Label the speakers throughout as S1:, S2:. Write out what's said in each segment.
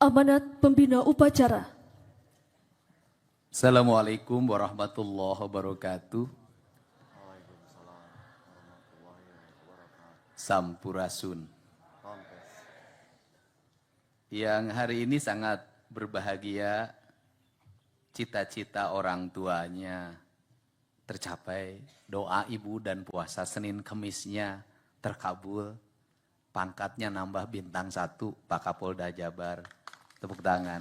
S1: Amanat Pembina Upacara.
S2: Assalamualaikum warahmatullahi wabarakatuh. Sampurasun. Yang hari ini sangat berbahagia, cita-cita orang tuanya tercapai, doa ibu dan puasa Senin Kemisnya terkabul, pangkatnya nambah bintang 1 Pak Kapolda Jabar. Tepuk tangan.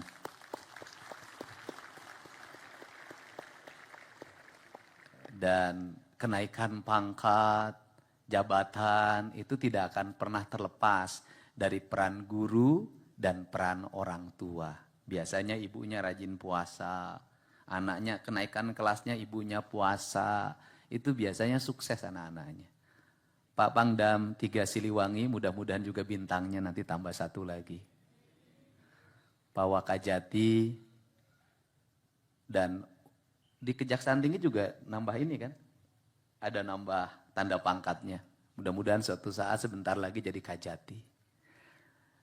S2: Dan kenaikan pangkat, jabatan itu tidak akan pernah terlepas dari peran guru dan peran orang tua. Biasanya ibunya rajin puasa, anaknya kenaikan kelasnya ibunya puasa, itu biasanya sukses anak-anaknya. Pak Pangdam 3 Siliwangi mudah-mudahan juga bintangnya nanti tambah 1 lagi. Pak Wakajati dan di Kejaksaan Tinggi juga nambah ini kan, ada nambah tanda pangkatnya. Mudah-mudahan suatu saat sebentar lagi jadi Kajati.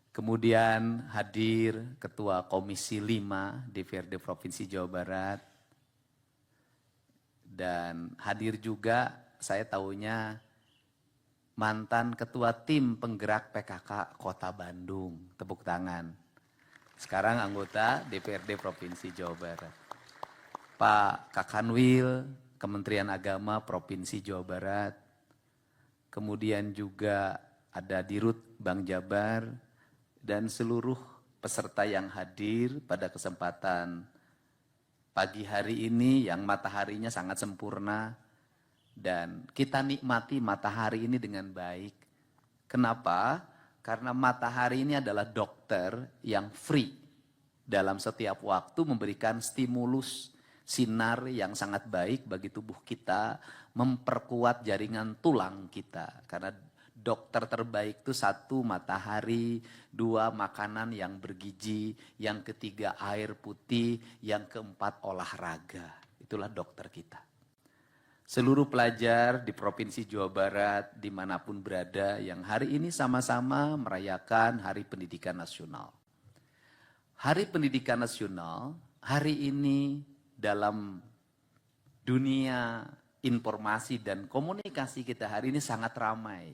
S2: Kemudian hadir Ketua Komisi 5 DPRD Provinsi Jawa Barat. Dan hadir juga saya tahunya mantan Ketua Tim Penggerak PKK Kota Bandung. Tepuk tangan. Sekarang anggota DPRD Provinsi Jawa Barat. Pak Kakanwil, Kementerian Agama Provinsi Jawa Barat. Kemudian juga ada Dirut Bank Jabar dan seluruh peserta yang hadir pada kesempatan pagi hari ini yang mataharinya sangat sempurna dan kita nikmati matahari ini dengan baik. Kenapa? Karena matahari ini adalah dokter yang free dalam setiap waktu memberikan stimulus sinar yang sangat baik bagi tubuh kita, memperkuat jaringan tulang kita. Karena dokter terbaik itu 1 matahari, 2 makanan yang bergizi, yang ketiga air putih, yang keempat olahraga. Itulah dokter kita. Seluruh pelajar di Provinsi Jawa Barat, dimanapun berada, yang hari ini sama-sama merayakan Hari Pendidikan Nasional. Hari Pendidikan Nasional, hari ini dalam dunia informasi dan komunikasi kita hari ini sangat ramai.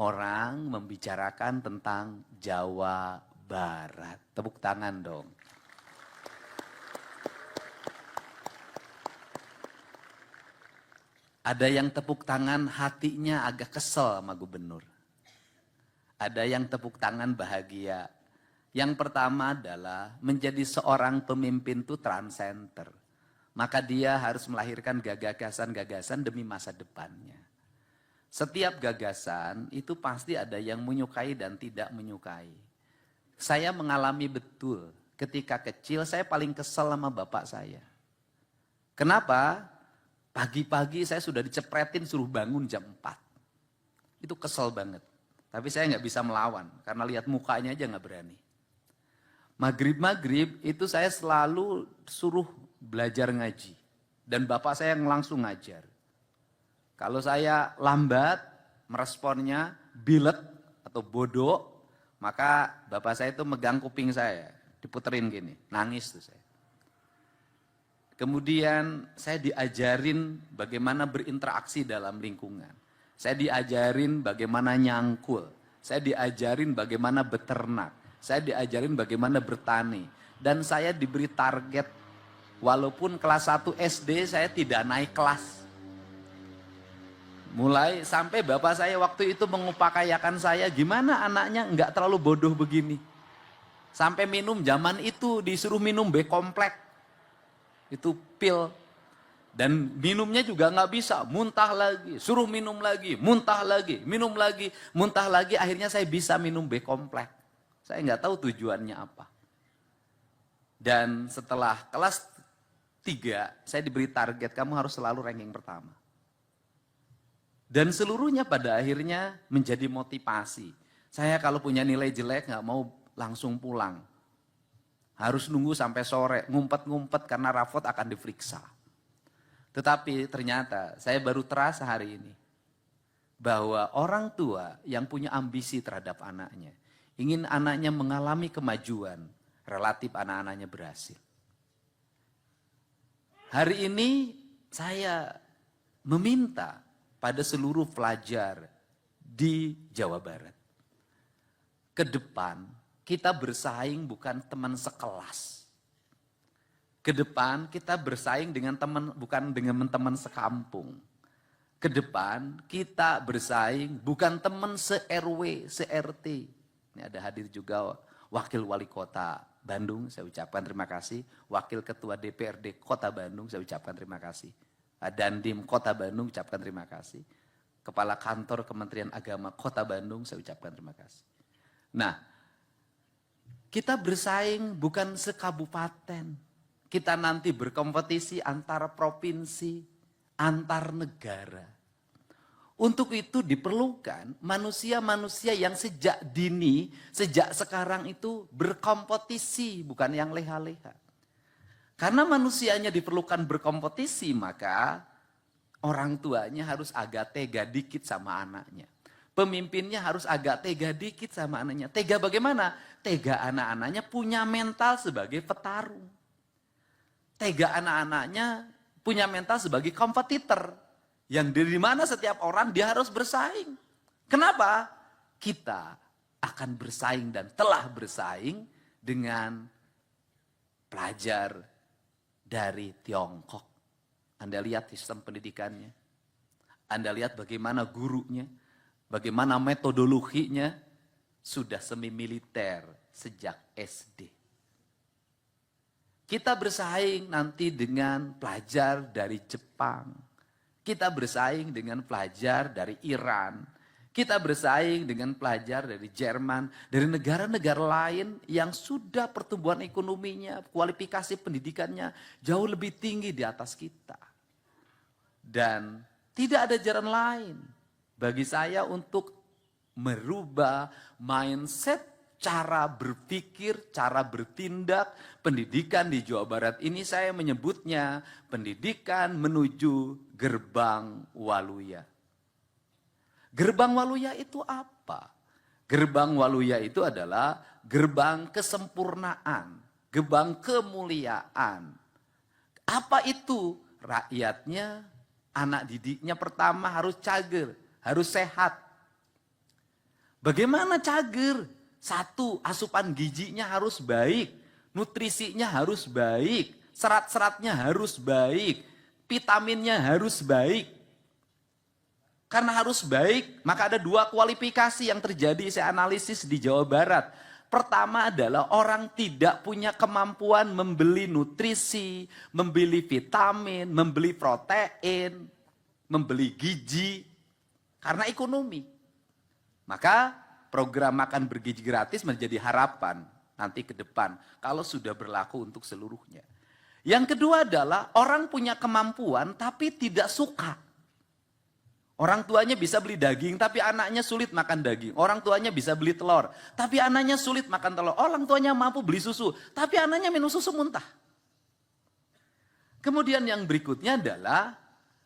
S2: Orang membicarakan tentang Jawa Barat. Tepuk tangan dong. Ada yang tepuk tangan hatinya agak kesel sama gubernur. Ada yang tepuk tangan bahagia. Yang pertama adalah menjadi seorang pemimpin itu transcenter. Maka dia harus melahirkan gagasan-gagasan demi masa depannya. Setiap gagasan itu pasti ada yang menyukai dan tidak menyukai. Saya mengalami betul ketika kecil saya paling kesel sama bapak saya. Kenapa? Pagi-pagi saya sudah dicepretin suruh bangun jam 4. Itu kesel banget. Tapi saya nggak bisa melawan karena lihat mukanya aja nggak berani. Maghrib itu saya selalu suruh belajar ngaji. Dan bapak saya yang langsung ngajar. Kalau saya lambat meresponnya bilet atau bodoh, maka bapak saya itu megang kuping saya, diputerin gini, nangis tuh saya. Kemudian saya diajarin bagaimana berinteraksi dalam lingkungan. Saya diajarin bagaimana nyangkul. Saya diajarin bagaimana beternak. Saya diajarin bagaimana bertani. Dan saya diberi target, walaupun kelas 1 SD saya tidak naik kelas. Mulai sampai bapak saya waktu itu mengupakayakan saya, gimana anaknya enggak terlalu bodoh begini. Sampai minum zaman itu disuruh minum B-kompleks. Itu pil. Dan minumnya juga nggak bisa, muntah lagi, suruh minum lagi, muntah lagi, minum lagi, muntah lagi. Akhirnya saya bisa minum B-kompleks. Saya nggak tahu tujuannya apa. Dan setelah kelas 3, saya diberi target, kamu harus selalu ranking pertama. Dan seluruhnya pada akhirnya menjadi motivasi. Saya kalau punya nilai jelek nggak mau langsung pulang. Harus nunggu sampai sore, ngumpet-ngumpet karena rapot akan diperiksa. Tetapi ternyata saya baru terasa hari ini bahwa orang tua yang punya ambisi terhadap anaknya, ingin anaknya mengalami kemajuan, relatif anak-anaknya berhasil. Hari ini saya meminta pada seluruh pelajar di Jawa Barat. Ke depan kita bersaing bukan teman sekelas. Ke depan kita bersaing dengan teman, bukan dengan teman sekampung. Ke depan kita bersaing bukan teman se-RW, se-RT. Ini ada hadir juga Wakil Wali Kota Bandung, saya ucapkan terima kasih. Wakil Ketua DPRD Kota Bandung, saya ucapkan terima kasih. Dandim Kota Bandung, ucapkan terima kasih. Kepala Kantor Kementerian Agama Kota Bandung, saya ucapkan terima kasih. Nah, kita bersaing bukan sekabupaten. Kita nanti berkompetisi antara provinsi, antar negara. Untuk itu diperlukan manusia-manusia yang sejak dini, sejak sekarang itu berkompetisi, bukan yang leha-leha. Karena manusianya diperlukan berkompetisi, maka orang tuanya harus agak tega dikit sama anaknya. Pemimpinnya harus agak tega dikit sama anaknya. Tega bagaimana? Tega anak-anaknya punya mental sebagai petarung. Tega anak-anaknya punya mental sebagai kompetitor. Yang dari mana setiap orang dia harus bersaing. Kenapa? Kita akan bersaing dan telah bersaing dengan pelajar dari Tiongkok. Anda lihat sistem pendidikannya. Anda lihat bagaimana gurunya. Bagaimana metodologinya. Sudah semi militer sejak SD. Kita bersaing nanti dengan pelajar dari Jepang. Kita bersaing dengan pelajar dari Iran. Kita bersaing dengan pelajar dari Jerman. Dari negara-negara lain yang sudah pertumbuhan ekonominya, kualifikasi pendidikannya jauh lebih tinggi di atas kita. Dan tidak ada jalan lain bagi saya untuk merubah mindset, cara berpikir, cara bertindak. Pendidikan di Jawa Barat ini saya menyebutnya pendidikan menuju gerbang Waluya. Gerbang Waluya itu apa? Gerbang Waluya itu adalah gerbang kesempurnaan, gerbang kemuliaan. Apa itu? Rakyatnya, anak didiknya pertama harus cager, harus sehat. Bagaimana cager? Satu, asupan gizinya harus baik, nutrisinya harus baik, serat-seratnya harus baik, vitaminnya harus baik. Karena harus baik, maka ada dua kualifikasi yang terjadi saya analisis di Jawa Barat. Pertama adalah orang tidak punya kemampuan membeli nutrisi, membeli vitamin, membeli protein, membeli gizi, karena ekonomi. Maka program makan bergizi gratis menjadi harapan nanti ke depan kalau sudah berlaku untuk seluruhnya. Yang kedua adalah orang punya kemampuan tapi tidak suka. Orang tuanya bisa beli daging tapi anaknya sulit makan daging. Orang tuanya bisa beli telur tapi anaknya sulit makan telur. Orang tuanya mampu beli susu tapi anaknya minum susu muntah. Kemudian yang berikutnya adalah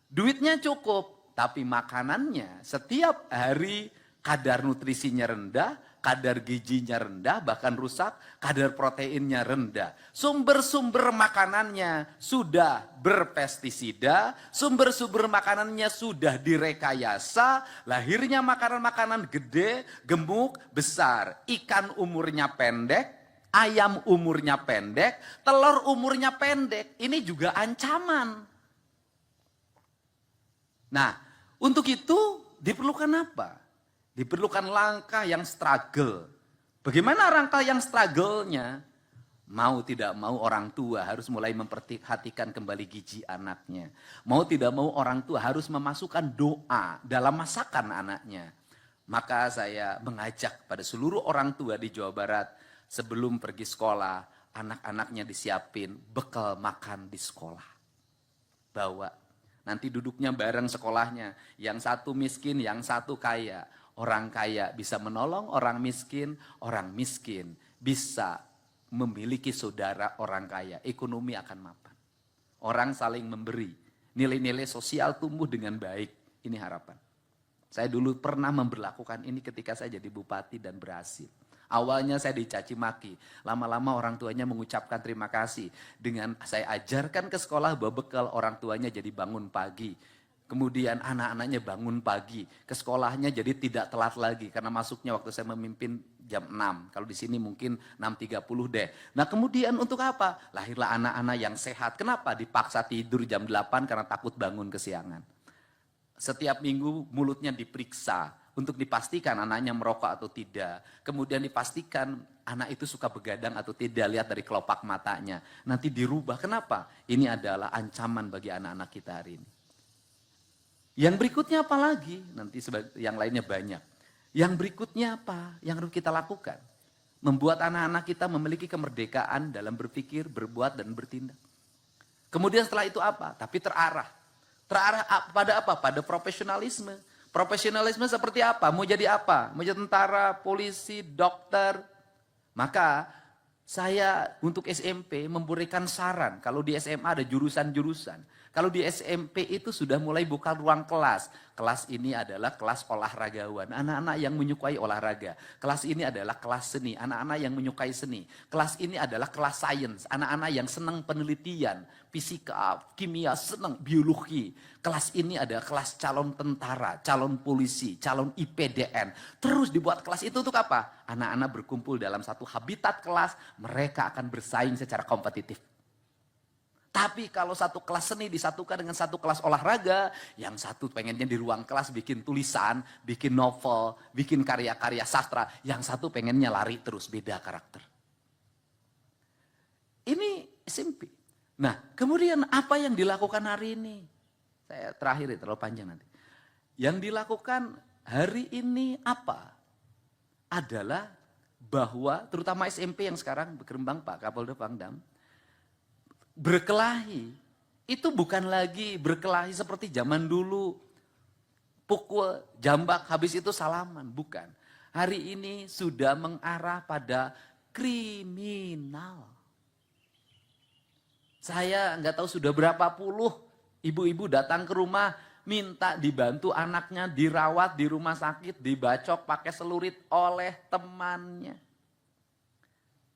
S2: duitnya cukup tapi makanannya setiap hari kadar nutrisinya rendah, kadar gizinya rendah, bahkan rusak, kadar proteinnya rendah. Sumber-sumber makanannya sudah berpestisida, sumber-sumber makanannya sudah direkayasa, lahirnya makanan-makanan gede, gemuk, besar. Ikan umurnya pendek, ayam umurnya pendek, telur umurnya pendek. Ini juga ancaman. Nah, untuk itu diperlukan apa? Diperlukan langkah yang struggle. Bagaimana langkah yang struggle-nya? Mau tidak mau orang tua harus mulai memperhatikan kembali gizi anaknya. Mau tidak mau orang tua harus memasukkan doa dalam masakan anaknya. Maka saya mengajak pada seluruh orang tua di Jawa Barat sebelum pergi sekolah, anak-anaknya disiapin bekal makan di sekolah. Bawa. Nanti duduknya bareng sekolahnya. Yang satu miskin, yang satu kaya. Orang kaya bisa menolong orang miskin bisa memiliki saudara orang kaya. Ekonomi akan mapan. Orang saling memberi. Nilai-nilai sosial tumbuh dengan baik. Ini harapan. Saya dulu pernah memberlakukan ini ketika saya jadi bupati dan berhasil. Awalnya saya dicaci maki, lama-lama orang tuanya mengucapkan terima kasih. Dengan saya ajarkan ke sekolah bawa bekal, orang tuanya jadi bangun pagi. Kemudian anak-anaknya bangun pagi, ke sekolahnya jadi tidak telat lagi. Karena masuknya waktu saya memimpin jam 6, kalau di sini mungkin 6.30 deh. Nah kemudian untuk apa? Lahirlah anak-anak yang sehat. Kenapa? Dipaksa tidur jam 8 karena takut bangun kesiangan. Setiap minggu mulutnya diperiksa untuk dipastikan anaknya merokok atau tidak. Kemudian dipastikan anak itu suka begadang atau tidak, lihat dari kelopak matanya. Nanti dirubah. Kenapa? Ini adalah ancaman bagi anak-anak kita hari ini. Yang berikutnya apa lagi? Nanti yang lainnya banyak. Yang berikutnya apa yang harus kita lakukan? Membuat anak-anak kita memiliki kemerdekaan dalam berpikir, berbuat, dan bertindak. Kemudian setelah itu apa? Tapi terarah. Terarah pada apa? Pada profesionalisme. Profesionalisme seperti apa? Mau jadi apa? Mau jadi tentara, polisi, dokter. Maka saya untuk SMP memberikan saran. Kalau di SMA ada jurusan-jurusan. Kalau di SMP itu sudah mulai buka ruang kelas. Kelas ini adalah kelas olahragawan. Anak-anak yang menyukai olahraga. Kelas ini adalah kelas seni. Anak-anak yang menyukai seni. Kelas ini adalah kelas sains. Anak-anak yang senang penelitian. Fisika, kimia, senang biologi. Kelas ini adalah kelas calon tentara, calon polisi, calon IPDN. Terus dibuat kelas itu untuk apa? Anak-anak berkumpul dalam satu habitat kelas. Mereka akan bersaing secara kompetitif. Tapi kalau satu kelas seni disatukan dengan satu kelas olahraga, yang satu pengennya di ruang kelas bikin tulisan, bikin novel, bikin karya-karya sastra, yang satu pengennya lari terus, beda karakter. Ini SMP. Nah, kemudian apa yang dilakukan hari ini? Saya terakhir, terlalu panjang nanti. Yang dilakukan hari ini apa? Adalah bahwa terutama SMP yang sekarang berkembang Pak Kapolda Pangdam, berkelahi, itu bukan lagi berkelahi seperti zaman dulu. Pukul, jambak, habis itu salaman. Bukan. Hari ini sudah mengarah pada kriminal. Saya nggak tahu sudah berapa puluh ibu-ibu datang ke rumah, minta dibantu anaknya dirawat di rumah sakit, dibacok pakai celurit oleh temannya.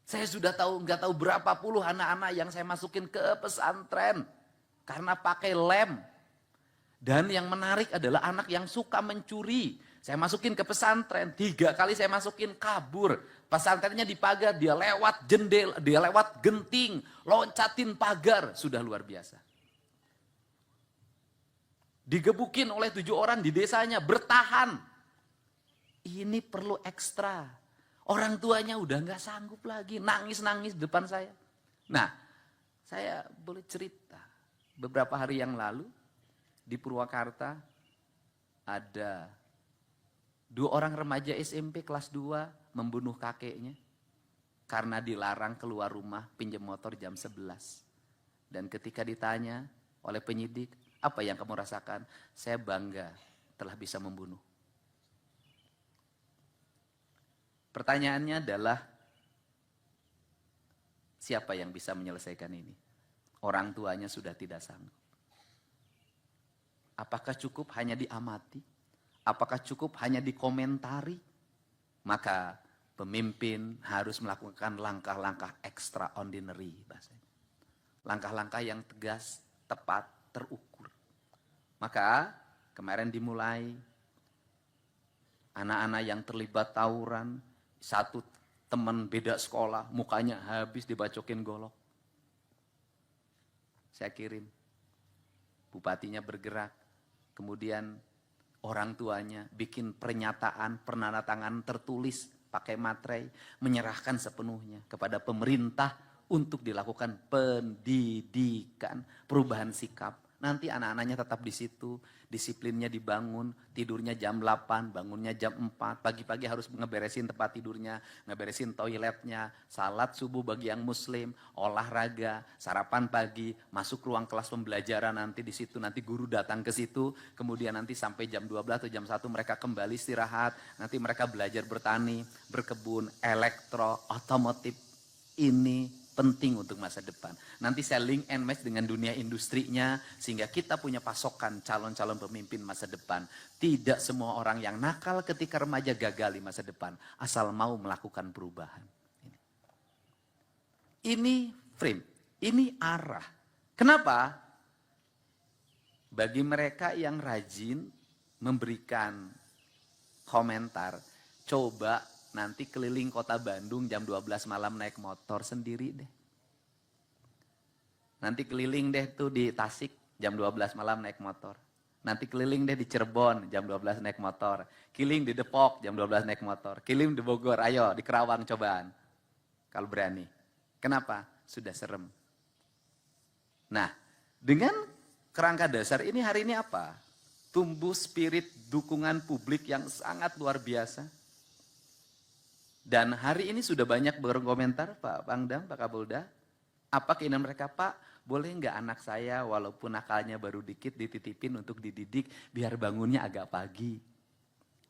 S2: Saya sudah nggak tahu berapa puluh anak-anak yang saya masukin ke pesantren karena pakai lem. Dan yang menarik adalah anak yang suka mencuri. Saya masukin ke pesantren, 3 kali saya masukin kabur. Pesantrennya dipagar, dia lewat jendela, dia lewat genting, loncatin pagar, sudah luar biasa. Digebukin oleh 7 orang di desanya, bertahan. Ini perlu ekstra. Orang tuanya udah nggak sanggup lagi, nangis-nangis depan saya. Nah, saya boleh cerita. Beberapa hari yang lalu, di Purwakarta, ada 2 orang remaja SMP kelas 2 membunuh kakeknya. Karena dilarang keluar rumah pinjam motor jam 11. Dan ketika ditanya oleh penyidik, apa yang kamu rasakan? Saya bangga telah bisa membunuh. Pertanyaannya adalah, siapa yang bisa menyelesaikan ini? Orang tuanya sudah tidak sanggup. Apakah cukup hanya diamati? Apakah cukup hanya dikomentari? Maka pemimpin harus melakukan langkah-langkah extraordinary. Bahasanya. Langkah-langkah yang tegas, tepat, terukur. Maka kemarin dimulai anak-anak yang terlibat tawuran, satu teman beda sekolah, mukanya habis dibacokin golok. Saya kirim, bupatinya bergerak, kemudian orang tuanya bikin pernyataan, penandatangan tertulis, pakai materai, menyerahkan sepenuhnya kepada pemerintah untuk dilakukan pendidikan, perubahan sikap. Nanti anak-anaknya tetap di situ, disiplinnya dibangun, tidurnya jam 8, bangunnya jam 4, pagi-pagi harus ngeberesin tempat tidurnya, ngeberesin toiletnya, salat subuh bagi yang muslim, olahraga, sarapan pagi, masuk ruang kelas pembelajaran nanti di situ, nanti guru datang ke situ, kemudian nanti sampai jam 12 atau jam 1 mereka kembali istirahat, nanti mereka belajar bertani, berkebun, elektro, otomotif. Ini penting untuk masa depan. Nanti saya link and match dengan dunia industrinya, sehingga kita punya pasokan calon-calon pemimpin masa depan. Tidak semua orang yang nakal ketika remaja gagal di masa depan, asal mau melakukan perubahan. Ini frame, ini arah. Kenapa? Bagi mereka yang rajin memberikan komentar, coba nanti keliling kota Bandung jam 12 malam naik motor sendiri deh. Nanti keliling deh tuh di Tasik jam 12 malam naik motor. Nanti keliling deh di Cirebon jam 12 naik motor. Keliling di Depok jam 12 naik motor. Keliling di Bogor, ayo di Kerawang cobaan. Kalau berani. Kenapa? Sudah serem. Nah, dengan kerangka dasar ini hari ini apa? Tumbuh spirit dukungan publik yang sangat luar biasa. Dan hari ini sudah banyak berkomentar, Pak Pangdam, Pak Kapolda. Apa keinginan mereka, Pak? Boleh nggak anak saya walaupun nakalnya baru dikit dititipin untuk dididik biar bangunnya agak pagi.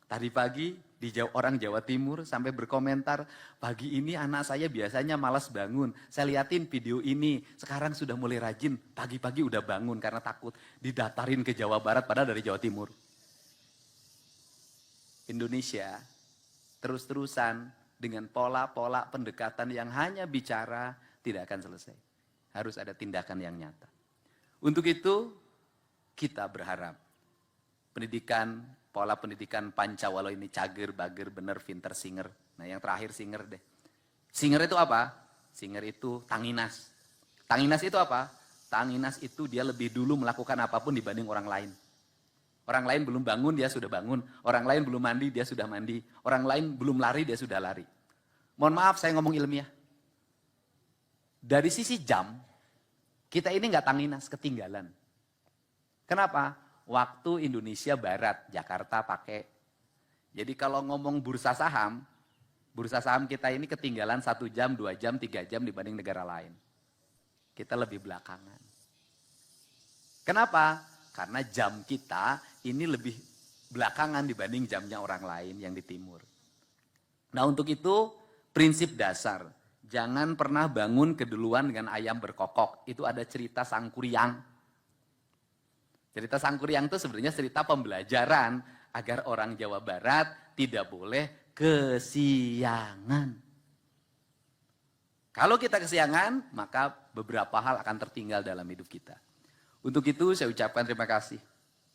S2: Tadi pagi di orang Jawa Timur sampai berkomentar, pagi ini anak saya biasanya malas bangun. Saya liatin video ini, sekarang sudah mulai rajin, pagi-pagi udah bangun karena takut didatarin ke Jawa Barat padahal dari Jawa Timur. Indonesia terus-terusan dengan pola-pola pendekatan yang hanya bicara tidak akan selesai. Harus ada tindakan yang nyata. Untuk itu kita berharap pendidikan, pola pendidikan Pancawalo ini cager, bager, bener, pinter, singer. Nah yang terakhir singer deh. Singer itu apa? Singer itu tanginas. Tanginas itu apa? Tanginas itu dia lebih dulu melakukan apapun dibanding orang lain. Orang lain belum bangun, dia sudah bangun. Orang lain belum mandi, dia sudah mandi. Orang lain belum lari, dia sudah lari. Mohon maaf, saya ngomong ilmiah. Dari sisi jam, kita ini nggak tanginas, ketinggalan. Kenapa? Waktu Indonesia Barat, Jakarta pakai. Jadi kalau ngomong bursa saham kita ini ketinggalan 1 jam, 2 jam, 3 jam dibanding negara lain. Kita lebih belakangan. Kenapa? Karena jam kita ini lebih belakangan dibanding jamnya orang lain yang di timur. Nah untuk itu prinsip dasar. Jangan pernah bangun keduluan dengan ayam berkokok. Itu ada cerita Sangkuriang. Cerita Sangkuriang itu sebenarnya cerita pembelajaran agar orang Jawa Barat tidak boleh kesiangan. Kalau kita kesiangan, maka beberapa hal akan tertinggal dalam hidup kita. Untuk itu saya ucapkan terima kasih.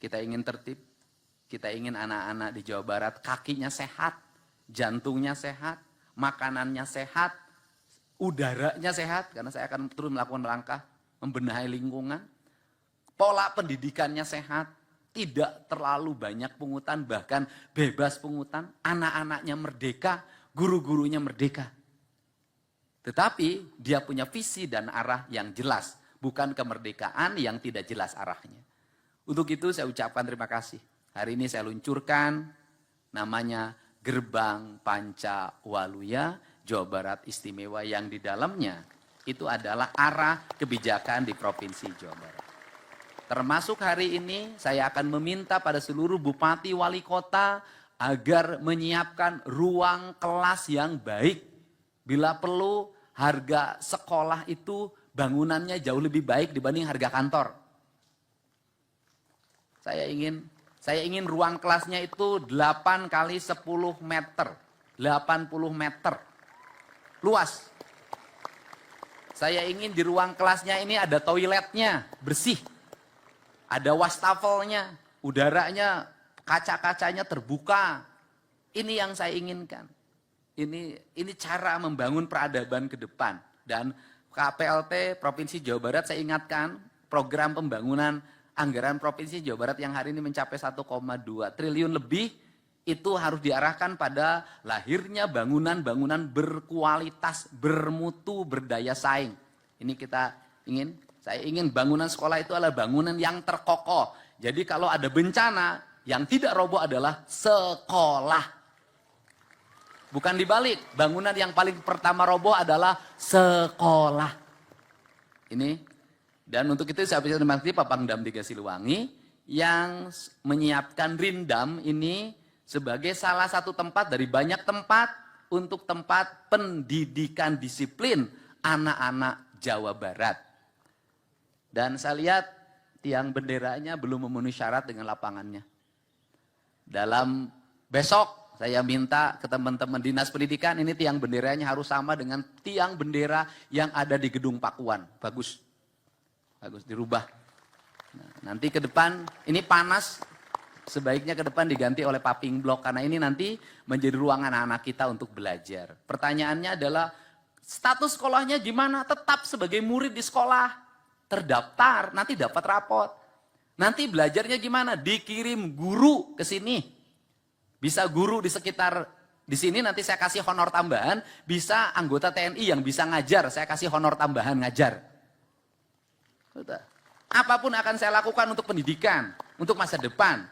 S2: Kita ingin tertib, kita ingin anak-anak di Jawa Barat kakinya sehat, jantungnya sehat, makanannya sehat, udaranya sehat, karena saya akan terus melakukan langkah membenahi lingkungan. Pola pendidikannya sehat, tidak terlalu banyak pungutan, bahkan bebas pungutan, anak-anaknya merdeka, guru-gurunya merdeka. Tetapi dia punya visi dan arah yang jelas. Bukan kemerdekaan yang tidak jelas arahnya. Untuk itu saya ucapkan terima kasih. Hari ini saya luncurkan namanya Gerbang Pancawaluya Jawa Barat Istimewa yang di dalamnya itu adalah arah kebijakan di Provinsi Jawa Barat. Termasuk hari ini saya akan meminta pada seluruh bupati wali kota agar menyiapkan ruang kelas yang baik. Bila perlu harga sekolah itu bangunannya jauh lebih baik dibanding harga kantor. Saya ingin ruang kelasnya itu 8 kali 10 meter. 80 meter. Luas. Saya ingin di ruang kelasnya ini ada toiletnya, bersih. Ada wastafelnya, udaranya, kaca-kacanya terbuka. Ini yang saya inginkan. Ini cara membangun peradaban ke depan. Dan KPLT Provinsi Jawa Barat saya ingatkan program pembangunan anggaran Provinsi Jawa Barat yang hari ini mencapai 1,2 triliun lebih itu harus diarahkan pada lahirnya bangunan-bangunan berkualitas, bermutu, berdaya saing. Ini saya ingin bangunan sekolah itu adalah bangunan yang terkokoh. Jadi kalau ada bencana yang tidak roboh adalah sekolah. Bukan dibalik, bangunan yang paling pertama roboh adalah sekolah. Ini, dan untuk itu saya bisa terima kasih Pak Pangdam 3 Siliwangi yang menyiapkan Rindam ini sebagai salah satu tempat dari banyak tempat untuk tempat pendidikan disiplin anak-anak Jawa Barat. Dan saya lihat tiang benderanya belum memenuhi syarat dengan lapangannya. Dalam besok saya minta ke teman-teman dinas pendidikan, ini tiang benderanya harus sama dengan tiang bendera yang ada di gedung Pakuan. Bagus, bagus dirubah. Nah, nanti ke depan ini panas, sebaiknya ke depan diganti oleh paving block karena ini nanti menjadi ruang anak-anak kita untuk belajar. Pertanyaannya adalah status sekolahnya gimana? Tetap sebagai murid di sekolah, terdaftar, nanti dapat rapot. Nanti belajarnya gimana? Dikirim guru ke sini. Bisa guru di sekitar di sini nanti saya kasih honor tambahan, bisa anggota TNI yang bisa ngajar, saya kasih honor tambahan ngajar. Apapun akan saya lakukan untuk pendidikan, untuk masa depan.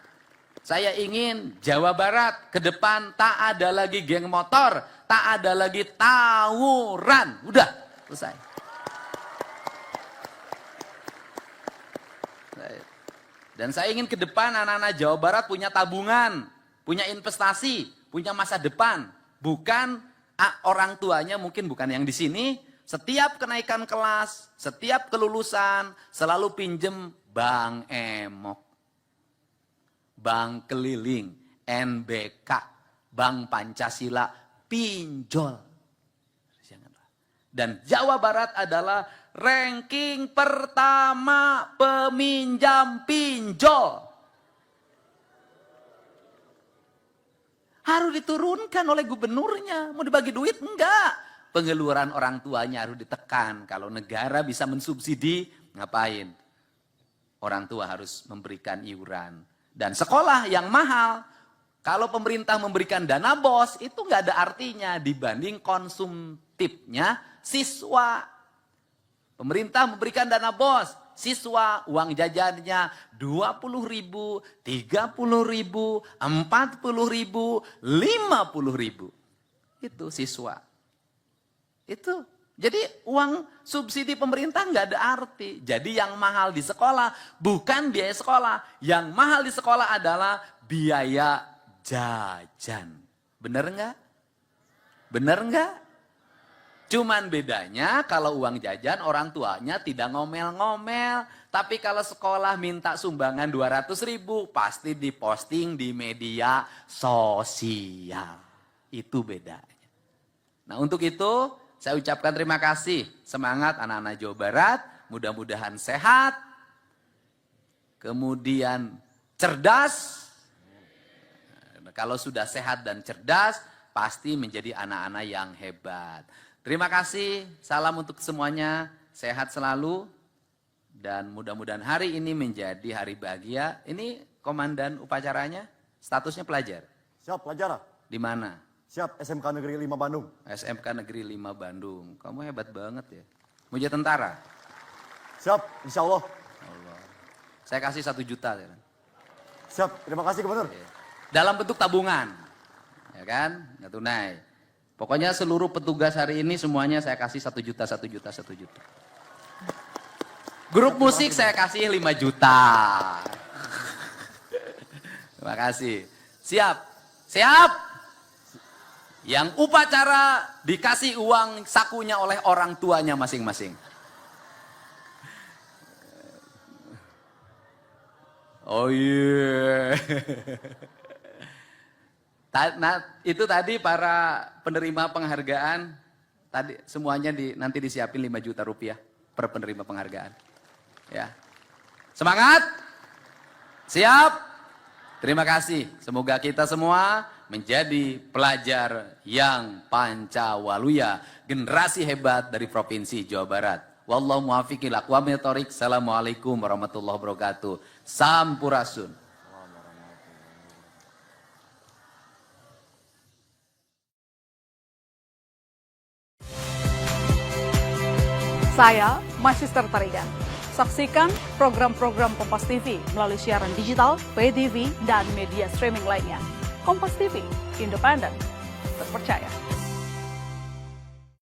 S2: Saya ingin Jawa Barat ke depan tak ada lagi geng motor, tak ada lagi tawuran. Udah, selesai. Dan saya ingin ke depan anak-anak Jawa Barat punya tabungan, punya investasi, punya masa depan. Bukan orang tuanya mungkin bukan yang di sini, setiap kenaikan kelas, setiap kelulusan, selalu pinjem Bank Emok. Bank Keliling, NBK, Bank Pancasila, pinjol. Dan Jawa Barat adalah ranking pertama peminjam pinjol. Harus diturunkan oleh gubernurnya. Mau dibagi duit? Enggak. Pengeluaran orang tuanya harus ditekan. Kalau negara bisa mensubsidi, ngapain? Orang tua harus memberikan iuran. Dan sekolah yang mahal, kalau pemerintah memberikan dana BOS, itu nggak ada artinya dibanding konsumtifnya siswa. Pemerintah memberikan dana BOS, siswa uang jajannya 20.000, 30.000, 40.000, 50.000. Itu siswa. Itu. Jadi uang subsidi pemerintah nggak ada arti. Jadi yang mahal di sekolah bukan biaya sekolah. Yang mahal di sekolah adalah biaya jajan. Bener nggak? Bener nggak? Cuman bedanya kalau uang jajan orang tuanya tidak ngomel-ngomel. Tapi kalau sekolah minta sumbangan 200.000 pasti diposting di media sosial. Itu bedanya. Nah untuk itu saya ucapkan terima kasih. Semangat anak-anak Jawa Barat. Mudah-mudahan sehat. Kemudian cerdas. Kalau sudah sehat dan cerdas pasti menjadi anak-anak yang hebat. Terima kasih, salam untuk semuanya, sehat selalu, dan mudah-mudahan hari ini menjadi hari bahagia. Ini komandan upacaranya, statusnya pelajar.
S3: Siap, pelajar.
S2: Di mana?
S3: Siap, SMK Negeri 5 Bandung.
S2: SMK Negeri 5 Bandung. Kamu hebat banget ya. Mau jadi tentara?
S3: Siap, insya Allah.
S2: Allah. Saya kasih 1 juta. Ya.
S3: Siap, terima kasih Gubernur.
S2: Dalam bentuk tabungan, ya kan? Nggak tunai. Pokoknya seluruh petugas hari ini semuanya saya kasih 1 juta, 1 juta, 1 juta. Grup musik saya kasih 5 juta. Terima kasih. Siap, siap. Yang upacara dikasih uang sakunya oleh orang tuanya masing-masing. Oh iya. Nah, itu tadi para penerima penghargaan, tadi semuanya nanti disiapin 5 juta rupiah per penerima penghargaan. Ya. Semangat? Siap? Terima kasih. Semoga kita semua menjadi pelajar yang pancawaluya, generasi hebat dari Provinsi Jawa Barat. Wallahu muwaffiq ila aqwamit thoriq. Assalamualaikum warahmatullahi wabarakatuh. Sampurasun.
S4: Saya Magister Tarigan. Saksikan program-program Kompas TV melalui siaran digital, pay TV, dan media streaming lainnya. Kompas TV, independen, terpercaya.